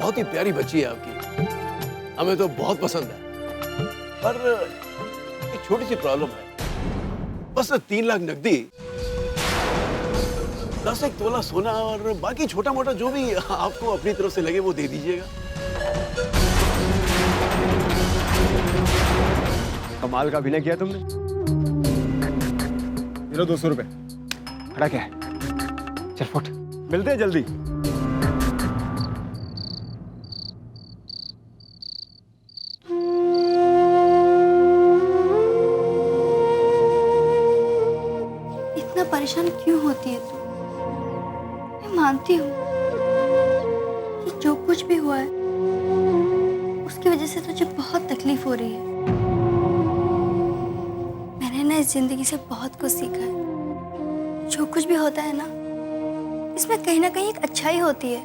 बहुत ही प्यारी बच्ची है आपकी, हमें तो बहुत पसंद है। पर एक छोटी सी प्रॉब्लम है, बस 3 लाख नकदी, 10 एक तोला सोना और बाकी छोटा मोटा जो भी आपको अपनी तरफ से लगे वो दे दीजिएगा। कमाल का अभिनय किया तुमने। ये लो 200 रुपए। खड़ा क्या है? चल फुट, मिलते हैं जल्दी। इतना परेशान क्यों होती है तू? मैं मानती हूँ कि जो कुछ भी हुआ है उसकी वजह से तुझे बहुत तकलीफ हो रही है। मैंने ना इस जिंदगी से बहुत कुछ सीखा है। जो कुछ भी होता है ना, इसमें कहीं ना कहीं एक अच्छाई होती है।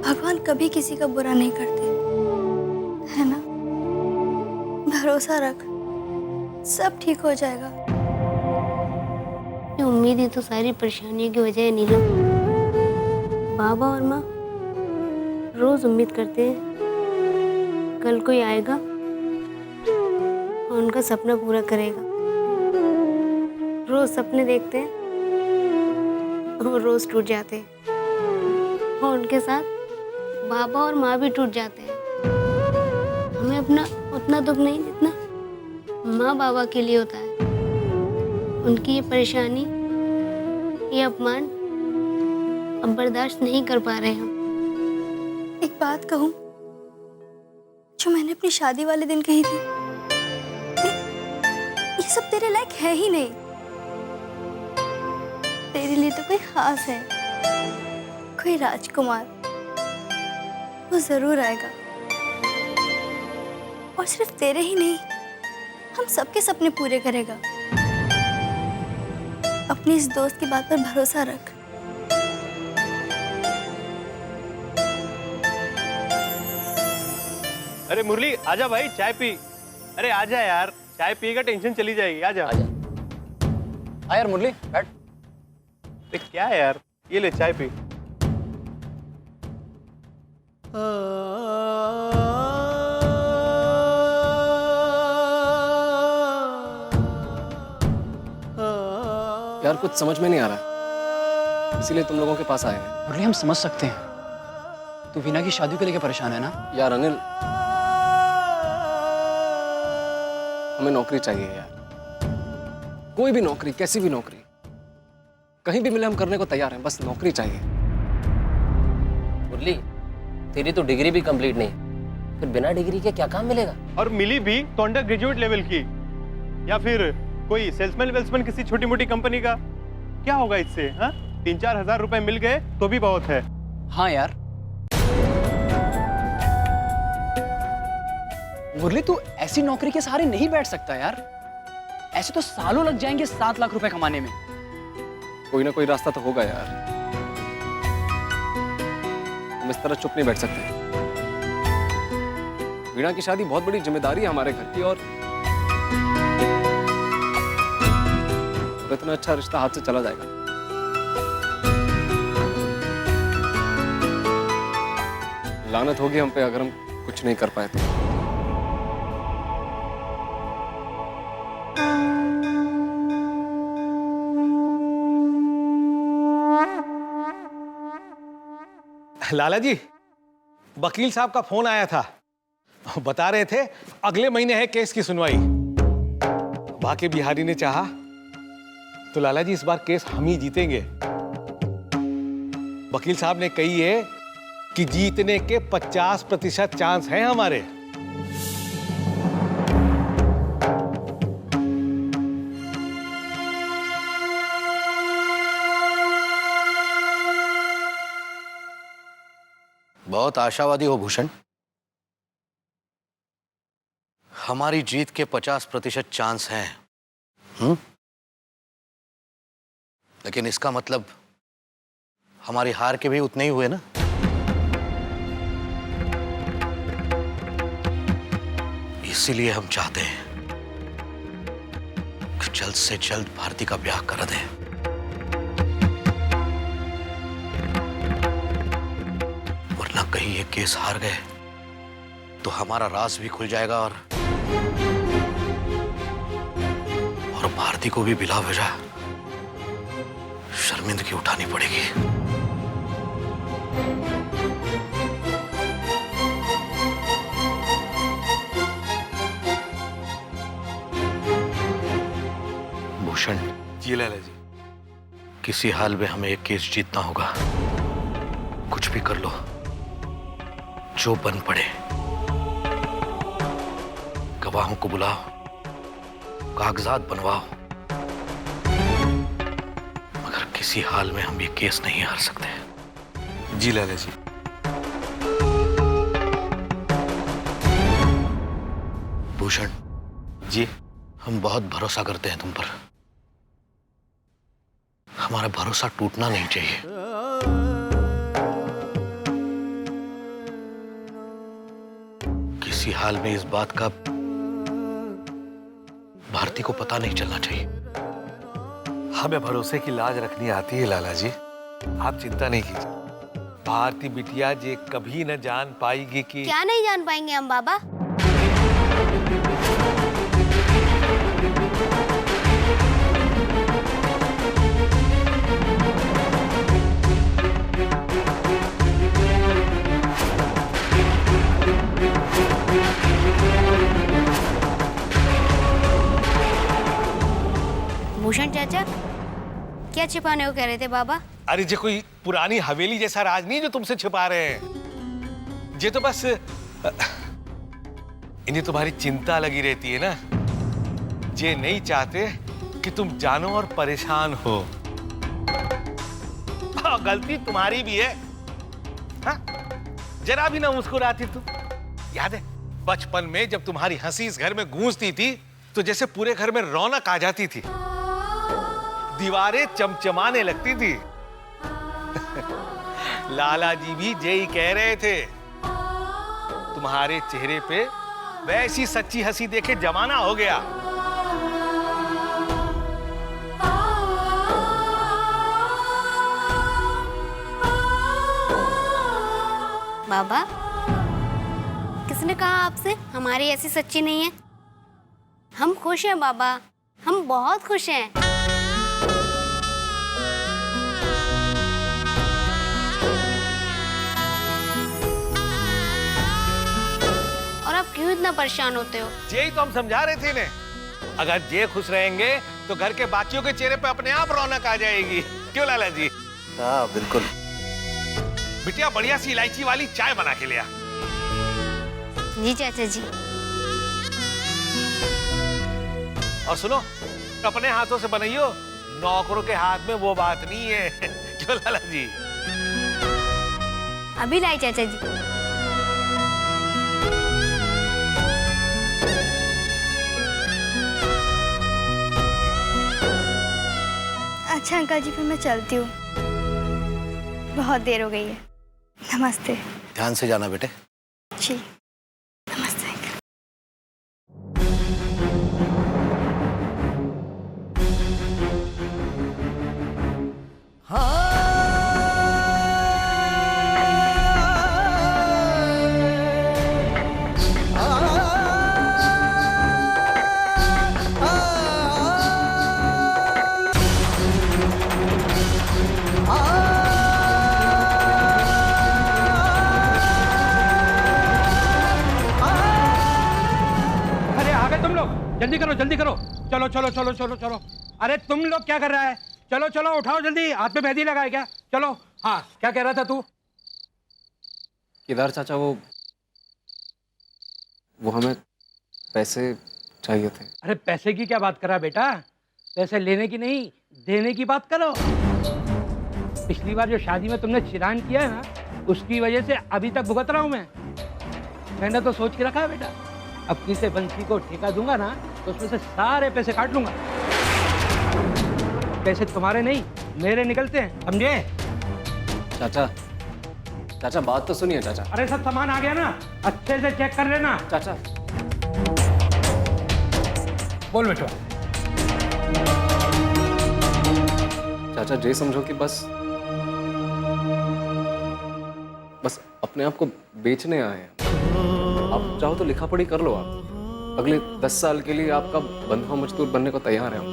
भगवान कभी किसी का बुरा नहीं करते, है ना? भरोसा रख, सब ठीक हो जाएगा। ये उम्मीदें तो सारी परेशानियों की वजह है नीलम। बाबा और माँ रोज उम्मीद करते हैं कल कोई आएगा और उनका सपना पूरा करेगा। रोज सपने देखते हैं और रोज टूट जाते हैं, और उनके साथ बाबा और माँ भी टूट जाते हैं। हमें अपना उतना दुख नहीं जितना माँ बाबा के लिए होता है। उनकी ये परेशानी, ये अपमान अब बर्दाश्त नहीं कर पा रहे हम। एक बात कहूँ जो मैंने अपनी शादी वाले दिन कही थी, ये सब तेरे लायक है ही नहीं। तेरे लिए तो कोई खास है, कोई राजकुमार, वो जरूर आएगा। और सिर्फ तेरे ही नहीं, हम सबके सपने पूरे करेगा। अपनी इस दोस्त की बात पर भरोसा रख। अरे मुरली आजा भाई, चाय पी। अरे आजा यार, चाय पिएगा टेंशन चली जाएगी। आजा आ यार मुरली, बैठ। अरे क्या है यार, ये ले चाय पी। यार कुछ समझ में नहीं आ रहा, इसीलिए तुम लोगों के पास आए हैं। मुरली हम समझ सकते हैं, तू वीना की शादी को लेकर परेशान है ना। यार अनिल, हमें नौकरी चाहिए यार, कोई भी नौकरी, कैसी भी नौकरी, कहीं भी मिले हम करने को तैयार हैं, बस नौकरी चाहिए। मुरली, तेरी तो डिग्री भी कंप्लीट नहीं, फिर बिना डिग्री के क्या काम मिलेगा? और मिली भी तो अंडर ग्रेजुएट लेवल की, या फिर कोई सेल्समैन वेल्समैन किसी छोटी मोटी कंपनी का। क्या होगा इससे? हाँ, 3-4 हजार रुपए मिल गए तो भी बहुत है। हाँ यार। मुरली तू ऐसी नौकरी के सहारे नहीं बैठ सकता यार, ऐसे तो सालों लग जाएंगे 7 लाख रुपए कमाने में। कोई ना कोई रास्ता तो होगा यार, हम इस तरह चुप नहीं बैठ सकते। वीणा की शादी बहुत बड़ी जिम्मेदारी है हमारे घर की, और इतना अच्छा रिश्ता हाथ से चला जाएगा। लानत होगी हम पे अगर हम कुछ नहीं कर पाए तो। लाला जी, वकील साहब का फोन आया था, बता रहे थे अगले महीने है केस की सुनवाई। बाकी बिहारी ने चाहा तो लाला जी इस बार केस हम ही जीतेंगे। वकील साहब ने कही है कि जीतने के 50% चांस हैं हमारे। बहुत आशावादी हो भूषण। हमारी जीत के 50% चांस हैं। लेकिन इसका मतलब हमारी हार के भी उतने ही हुए ना। इसीलिए हम चाहते हैं कि जल्द से जल्द भारती का ब्याह कर दें। कहीं ये केस हार गए तो हमारा राज भी खुल जाएगा और भारती को भी बिला वजह शर्मिंदगी उठानी पड़ेगी। भूषण जी लाला जी। किसी हाल में हमें एक केस जीतना होगा। कुछ भी कर लो, जो बन पड़े। गवाहों को बुलाओ, कागजात बनवाओ, मगर किसी हाल में हम ये केस नहीं हार सकते। जी लाला जी। भूषण जी। हम बहुत भरोसा करते हैं तुम पर। हमारा भरोसा टूटना नहीं चाहिए। किसी हाल में इस बात का भारती को पता नहीं चलना चाहिए। हमें भरोसे की लाज रखनी आती है लाला जी, आप चिंता नहीं कीजिए। भारती बिटिया ये कभी न जान पाएगी कि क्या नहीं जान पाएंगे हम बाबा? भूषण चाचा, क्या छिपाने को कह रहे थे बाबा? अरे ये कोई पुरानी हवेली जैसा राज नहीं जो तुमसे छिपा रहे हैं। ये तो बस इन्हें तुम्हारी चिंता लगी रहती है ना। ये नहीं चाहते कि तुम जानो और परेशान हो। गलती तुम्हारी भी है। हाँ? जरा भी ना मुस्कुराती तुम। याद है बचपन में जब तुम्हारी हंसी इस घर में गूंजती थी तो जैसे पूरे घर में रौनक आ जाती थी, दीवारें चमचमाने लगती थी। लाला जी भी यही कह रहे थे। तुम्हारे चेहरे पे वैसी सच्ची हंसी देखे जमाना हो गया। बाबा, किसने कहा आपसे हमारी ऐसी सच्ची नहीं है? हम खुश हैं बाबा, हम बहुत खुश हैं। और आप क्यों इतना परेशान होते हो? यही तो हम समझा रहे थे इन्हें। अगर ये खुश रहेंगे तो घर के बाकियों के चेहरे पे अपने आप रौनक आ जाएगी। क्यों लाला जी? हाँ बिल्कुल। बिटिया बढ़िया सी इलायची वाली चाय बना के लिया। जी चाचा जी। और सुनो, अपने हाथों से बनाइयो, नौकरों के हाथ में वो बात नहीं है। क्यों लाला जी? अभी लाई चाचा जी। अच्छा अंकल जी, फिर मैं चलती हूँ, बहुत देर हो गई है। नमस्ते। ध्यान से जाना बेटे। जी नमस्ते अंकल। जल्दी करो जल्दी करो। चलो चलो चलो चलो चलो। अरे तुम लोग क्या कर रहा है? चलो चलो उठाओ जल्दी। हाथ में मेहंदी लगाए क्या? चलो। हाँ क्या कह रहा था तू? केदार चाचा वो हमें पैसे चाहिए थे। अरे पैसे की क्या बात कर रहा बेटा? पैसे लेने की नहीं, देने की बात करो। पिछली बार जो शादी में तुमने चिरान किया है ना, उसकी वजह से अभी तक भुगत रहा हूं मैं। मैंने तो सोच के रखा है बेटा, अब किसी बंसी को ठेका दूंगा ना तो उसमें से सारे पैसे काट लूंगा। पैसे तुम्हारे नहीं मेरे निकलते हैं, समझे? चाचा चाचा बात तो सुनिए चाचा। अरे सब सामान आ गया ना, अच्छे से चेक कर लेना। चाचा बोल बेटा। चाचा ये समझो कि बस बस अपने आप को बेचने आए हैं। आप चाहो तो लिखा पढ़ी कर लो। आप अगले 10 साल के लिए आपका बंधा मजदूर बनने को तैयार है हम।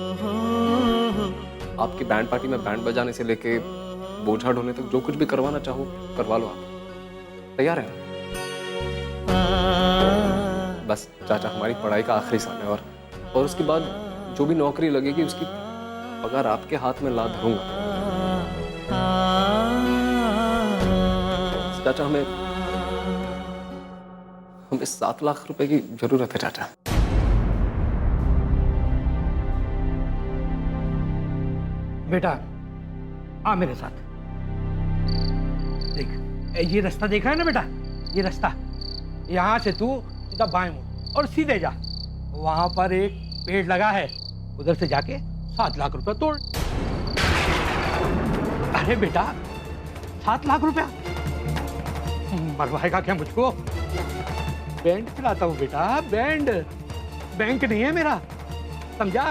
आपकी बैंड पार्टी में बैंड बजाने से लेके बोझा ढोने तक जो कुछ भी करवाना चाहो करवा लो। आप तैयार हैं? बस चाचा हमारी पढ़ाई का आखिरी साल है और उसके बाद जो भी नौकरी लगेगी उसकी पगार आपके हाथ में ला धरूंगा। चाचा हमें 7 लाख रुपए की जरूरत है चाचा। बेटा आ मेरे साथ। देख ये रास्ता देखा है ना बेटा, ये रास्ता, यहाँ से तू सीधा बाएं मुड़ और सीधे जा। वहां पर एक पेड़ लगा है, उधर से जाके 7 लाख रुपया तोड़। अरे बेटा 7 लाख रुपया मरवाएगा क्या मुझको? बैंड खिलाता हूँ बेटा, बैंड, बैंक नहीं है मेरा, समझा?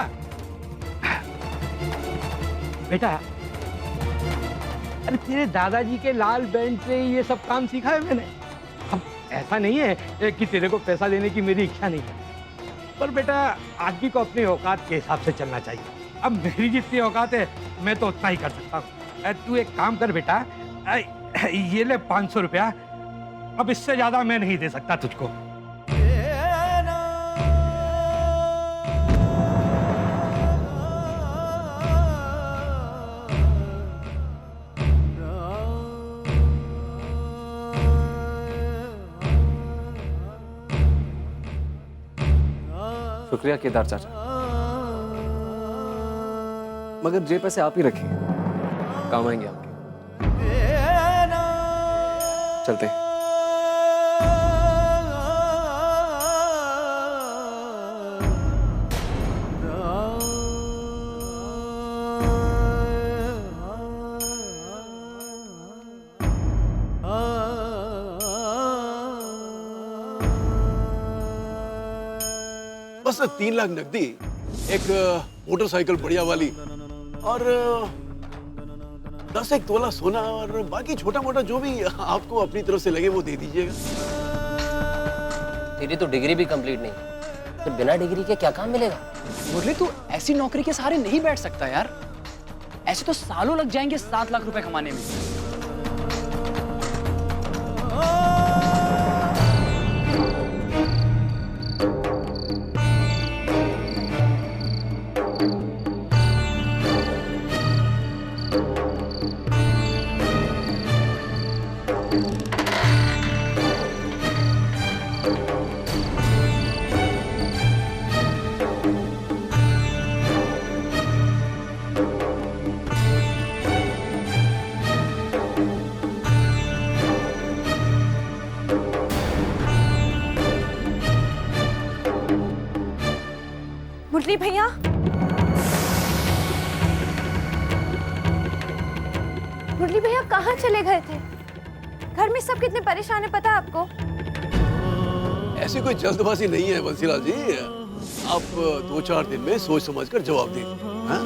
बेटा अरे तेरे दादाजी के लाल बैंड से ये सब काम सीखा है मैंने। अब ऐसा नहीं है कि तेरे को पैसा देने की मेरी इच्छा नहीं है, पर बेटा आदमी को अपनी औकात के हिसाब से चलना चाहिए। अब मेरी जितनी औकात है मैं तो उतना ही कर सकता हूँ। तू एक काम कर बेटा, ये ले 500 रुपया, अब इससे ज्यादा मैं नहीं दे सकता तुझको। शुक्रिया केदार चाचा, मगर जे पैसे आप ही रखिए, काम आएंगे आपके। चलते हैं। बस 3 लाख नकदी, एक मोटरसाइकिल बढ़िया वाली और 10 एक तोला सोना और बाकी छोटा मोटा जो भी आपको अपनी तरफ से लगे वो दे दीजिएगा। तेरी तो डिग्री भी कंप्लीट नहीं, तो बिना डिग्री के क्या काम मिलेगा? मुरली तू ऐसी नौकरी के सहारे नहीं बैठ सकता यार। ऐसे तो सालों लग जाएंगे 7 लाख रुपए कमाने में। मुरली भैया, मुरली भैया कहाँ चले गए थे? घर में सब कितने परेशान है पता है आपको? ऐसी कोई जल्दबाजी नहीं है बंसीलाल जी, आप 2-4 दिन में सोच समझ कर जवाब दें। हाँ?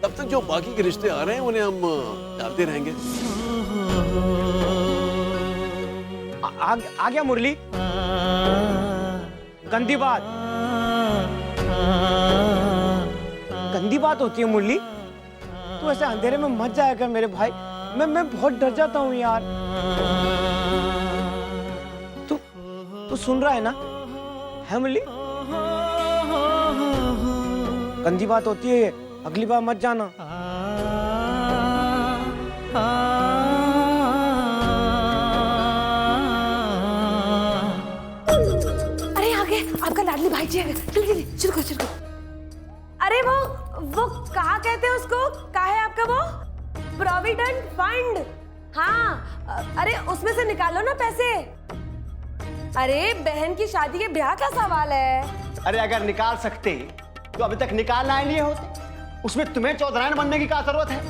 तब तक जो बाकी के रिश्ते आ रहे हैं उन्हें हम डालते रहेंगे। आ गया मुरली। गंदी बात होती है मुरली। तू ऐसे अंधेरे में मत जाया कर मेरे भाई, मैं बहुत डर जाता हूँ यार। तू सुन रहा है ना? है मुरली? गंदी बात होती है, अगली बार मत जाना। अरे आगे आपका लाडली भाई जी है, जल्दी चलो। अरे वो कहाँ कहते हैं उसको? कहाँ है आपका वो प्रोविडेंट फंड? हाँ, अरे उसमें से निकालो ना पैसे। अरे बहन की शादी के ब्याह का सवाल है। अरे अगर निकाल सकते तो अभी तक निकाल लाए लिए होते। उसमें तुम्हें चौधरायन बनने की क्या जरूरत है?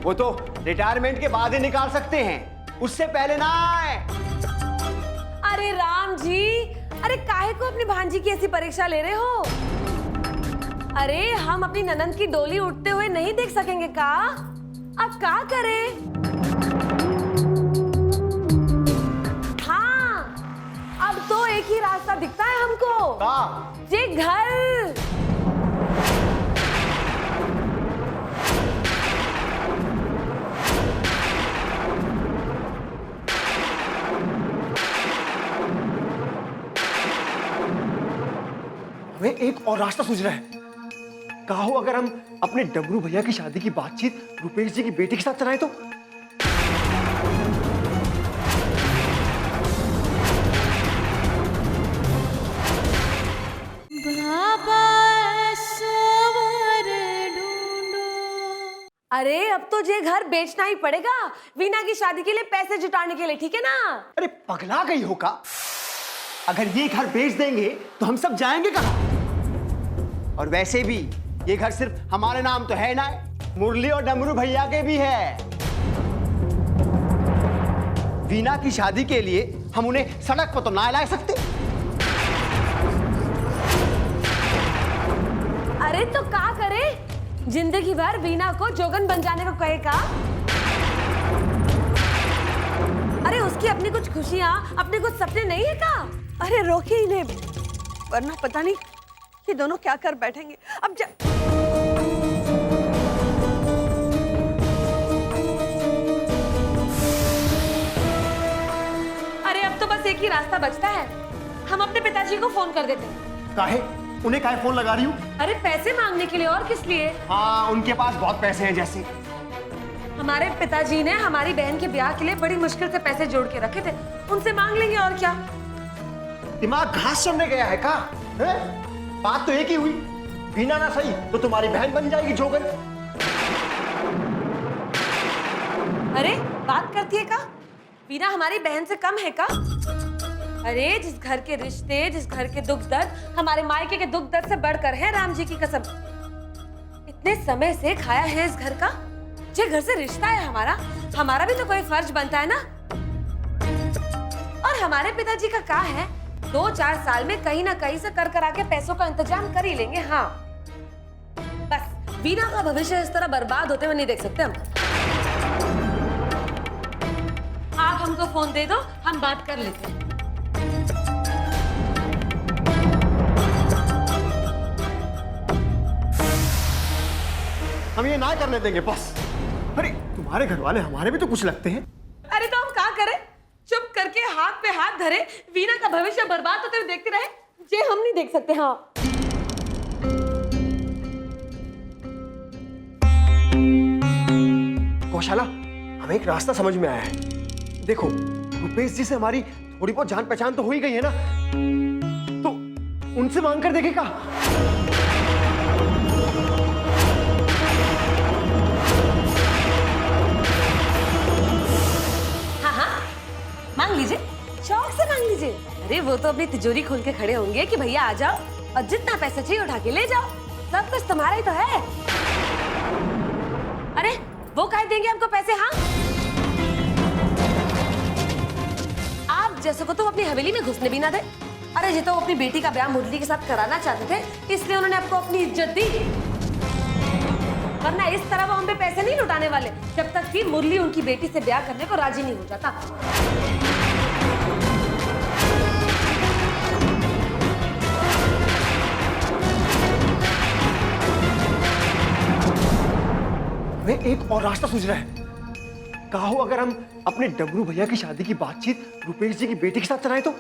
वो तो रिटायरमेंट के बाद ही निकाल सकते हैं, उससे पहले ना आए। अरे राम जी, अरे काहे को अपनी भांजी की ऐसी परीक्षा ले रहे हो? अरे हम अपनी ननंद की डोली उठते हुए नहीं देख सकेंगे का? अब क्या करें? ही रास्ता दिखता है हमको। ये घर। हमें एक और रास्ता सूझ रहा है। कहा हो अगर हम अपने डमरू भैया की शादी की बातचीत रुपेश जी की बेटी के साथ चलाएं तो? अरे अब तो ये घर बेचना ही पड़ेगा वीना की शादी के लिए पैसे जुटाने के लिए, ठीक है ना? अरे पगला गई हो का? अगर ये घर बेच देंगे तो हम सब जाएंगे कहाँ? और वैसे भी ये घर सिर्फ हमारे नाम तो है ना, मुरली और डमरू भैया के भी है। वीना की शादी के लिए हम उन्हें सड़क पर तो ना ला सकते। अरे तो क्या करे, जिंदगी भर वीना को जोगन बन जाने को कहेगा? अरे उसकी अपनी कुछ खुशियां, अपने कुछ सपने नहीं है का? अरे रोकिए इन्हें, वरना पता नहीं ये दोनों क्या कर बैठेंगे। अब अरे अब तो बस एक ही रास्ता बचता है, हम अपने पिताजी को फोन कर देते हैं। काहे? उन्हें काहे फोन लगा रही हूँ? अरे पैसे मांगने के लिए, और किस लिए? हाँ, उनके पास बहुत पैसे हैं। जैसे हमारे पिताजी ने हमारी बहन के ब्याह के लिए बड़ी मुश्किल से पैसे जोड़ के रखे थे, उनसे मांग लेंगे और क्या। दिमाग घास चढ़ने गया है का? है? बात तो एक ही हुई, वीना ना सही तो तुम्हारी बहन बन जाएगी जोगन। अरे बात करती है का? वीना हमारी बहन से कम है का? अरे जिस घर के रिश्ते, जिस घर के दुख दर्द हमारे मायके के दुख दर्द से बढ़कर है, राम जी की कसम। इतने समय से खाया है इस घर का, ये घर से रिश्ता है हमारा भी तो कोई फर्ज बनता है ना। और हमारे पिताजी का क्या है, 2-4 साल में कहीं ना कहीं से कर आके पैसों का इंतजाम कर ही लेंगे। हाँ बस वीना का भविष्य इस तरह बर्बाद होते हुए नहीं देख सकते हम। आप हमको फोन दे दो, हम बात कर लेते हैं। हम ये ना करने देंगे बस। अरे तुम्हारे घर वाले हमारे भी तो कुछ लगते हैं। अरे तो हम क्या करें? चुप करके हाथ पे हाथ धरे वीना का भविष्य बर्बाद होते हुए देखते रहे? ये हम नहीं देख सकते। हाँ कौशला, हमें एक रास्ता समझ में आया है। देखो रुपेश जी से हमारी थोड़ी बहुत जान पहचान तो हो ही गई है ना, तो उनसे मांग कर देखेगा। मांग लीजिए, शौक से मांग लीजिए। अरे वो तो अपनी तिजोरी खोल के खड़े होंगे कि भैया आ जाओ और जितना पैसा चाहिए उठा के ले जाओ, सब कुछ तुम्हारा ही तो है। अरे वो कह देंगे हमको पैसे? हाँ आप जैसे को तो अपनी हवेली में घुसने भी ना दे। अरे जी तो अपनी बेटी का ब्याह मुरली के साथ कराना चाहते थे, इसलिए उन्होंने आपको अपनी इज्जत दी, वरना इस तरह वो हम पे पैसे नहीं लुटाने वाले जब तक कि मुरली उनकी बेटी से ब्याह करने को राजी नहीं हो जाता। हमें एक और रास्ता सूझ रहा है। कहा हो अगर हम अपने डमरू भैया की शादी की बातचीत रुपेश जी की बेटी के साथ चलाएं तो?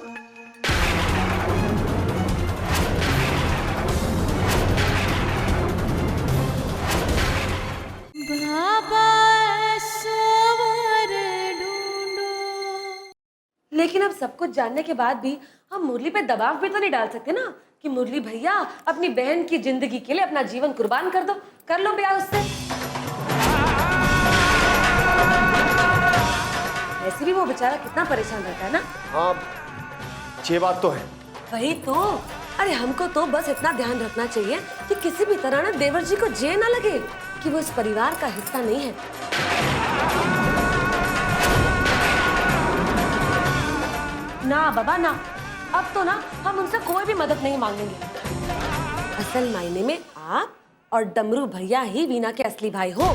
लेकिन अब सब कुछ जानने के बाद भी हम मुरली पे दबाव भी तो नहीं डाल सकते ना कि मुरली भैया अपनी बहन की जिंदगी के लिए अपना जीवन कुर्बान कर दो, कर लो ब्याह उससे। ऐसे भी वो बेचारा कितना परेशान रहता है ना। हाँ ये बात तो है। वही तो, अरे हमको तो बस इतना ध्यान रखना चाहिए कि किसी भी तरह ना देवर जी को जे ना लगे कि वो इस परिवार का हिस्सा नहीं है। ना बाबा ना, अब तो ना हम उनसे कोई भी मदद नहीं मांगेंगे। असल मायने में आप और डमरू भैया ही वीना के असली भाई हो।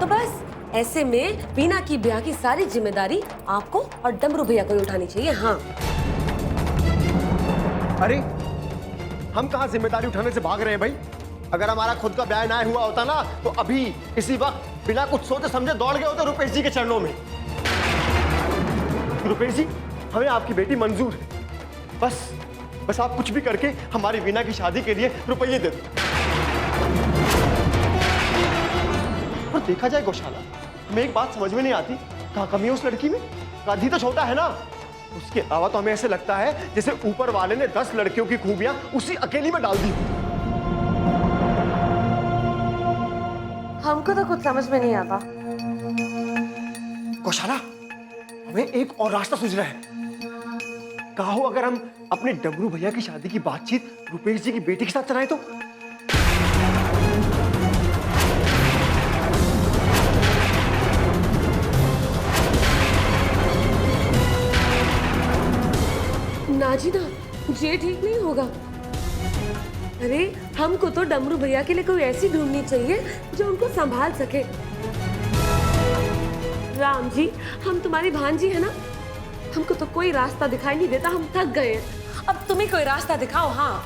तो बस ऐसे में बीना की ब्याह की सारी जिम्मेदारी आपको और डमरू भैया को ही उठानी चाहिए। हाँ अरे हम कहाँ जिम्मेदारी उठाने से भाग रहे हैं भाई? अगर हमारा खुद का ब्याह ना हुआ होता ना तो अभी इसी वक्त बिना कुछ सोचे समझे दौड़ गए होते रुपेश जी के चरणों में। रुपेश जी, हमें आपकी बेटी मंजूर है, बस आप कुछ भी करके हमारी वीना की शादी के लिए रुपये दे दो। और देखा जाए गौशाला, हमें एक बात समझ में नहीं आती, कहाँ कमी है उस लड़की में? कद ही तो छोटा है ना। उसके अलावा तो हमें ऐसे लगता है जैसे ऊपर वाले ने 10 लड़कियों की खूबियां उसी अकेली में डाल दी। हमको तो कुछ समझ में नहीं आता। गौशाला, हमें एक और रास्ता सूझ रहा है। कहा हो अगर हम अपने डमरू भैया की शादी की बातचीत रुपेश जी की बेटी के साथ चलाएं तो? ना जी ना, ये ठीक नहीं होगा। अरे हमको तो डमरू भैया के लिए कोई ऐसी ढूंढनी चाहिए जो उनको संभाल सके। राम जी, हम तुम्हारी भांजी है ना, हमको तो कोई रास्ता दिखाई नहीं देता, हम थक गए। अब तुम्हें कोई रास्ता दिखाओ। हाँ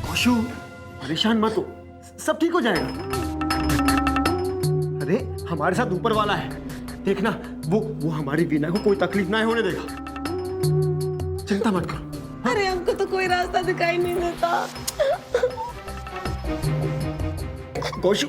खुशू, परेशान मत हो, सब ठीक हो जाएगा। अरे हमारे साथ ऊपर वाला है, देखना वो हमारी वीना को कोई तकलीफ ना होने देगा। चिंता मत करो। अरे हमको तो कोई रास्ता दिखाई नहीं देता। खुशू,